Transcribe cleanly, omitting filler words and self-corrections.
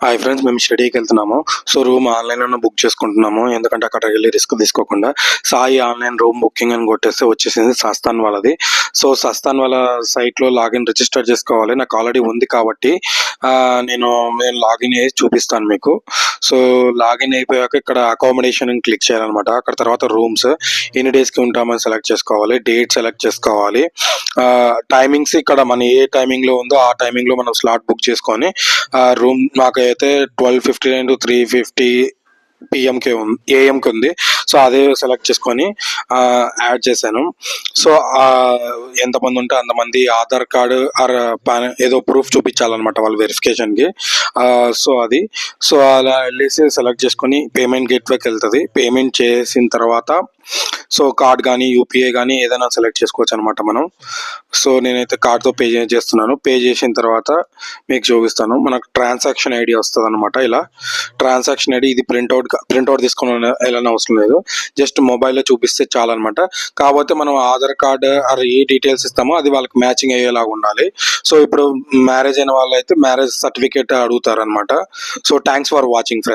Hi friends, మేము షిరిడీకి వెళ్తున్నాము. సో రూమ్ ఆన్లైన్లోనే బుక్ చేసుకుంటున్నాము, ఎందుకంటే అక్కడికి వెళ్ళి రిస్క్ తీసుకోకుండా. సాయి ఆన్లైన్ రూమ్ బుకింగ్ అని కొట్టేస్తే వచ్చేసింది సస్తాన్ వాళ్ళది. సో సస్తాన్ వాళ్ళ సైట్లో లాగిన్ రిజిస్టర్ చేసుకోవాలి. నాకు ఆల్రెడీ ఉంది కాబట్టి నేను లాగిన్ అయ్యి చూపిస్తాను మీకు. సో లాగిన్ అయిపోయాక ఇక్కడ అకామిడేషన్ క్లిక్ చేయాలన్నమాట. అక్కడ తర్వాత రూమ్స్ ఎన్ని డేస్కి ఉంటామని సెలెక్ట్ చేసుకోవాలి, డేట్ సెలెక్ట్ చేసుకోవాలి, టైమింగ్స్ ఇక్కడ మన ఏ టైమింగ్లో ఉందో ఆ టైమింగ్లో మనం స్లాట్ బుక్ చేసుకొని రూమ్ నాకైతే 12:59 to 3:50 పిఎంకి ఏఎంకి ఉంది. సో అదే సెలెక్ట్ చేసుకొని యాడ్ చేశాను. సో ఎంతమంది ఉంటే అంతమంది ఆధార్ కార్డు ఆర్ ఏదో ప్రూఫ్ చూపించాలన్నమాట వాళ్ళ వెరిఫికేషన్కి. సో అలా వెళ్ళేసి సెలెక్ట్ చేసుకొని పేమెంట్ గేట్వేకి వెళ్తుంది. పేమెంట్ చేసిన తర్వాత సో కార్డ్ కానీ యూపీఐ కానీ ఏదైనా సెలెక్ట్ చేసుకోవచ్చు అనమాట మనం. సో నేనైతే కార్డ్తో పే చేస్తున్నాను. పే చేసిన తర్వాత మీకు చూపిస్తాను. మనకు ట్రాన్సాక్షన్ ఐడి వస్తుంది అనమాట. ఇలా ట్రాన్సాక్షన్ ఐడి ఇది ప్రింట్అవుట్ తీసుకొని వెళ్ళని అవసరం లేదు, జస్ట్ మొబైల్లో చూపిస్తే చాలన్నమాట. కాకపోతే మనం ఆధార్ కార్డు అది ఏ డీటెయిల్స్ ఇస్తామో అది వాళ్ళకి మ్యాచింగ్ అయ్యేలాగా ఉండాలి. సో ఇప్పుడు మ్యారేజ్ అయిన వాళ్ళు అయితే మ్యారేజ్ సర్టిఫికేట్ అడుగుతారు అనమాట. So thanks for watching friends.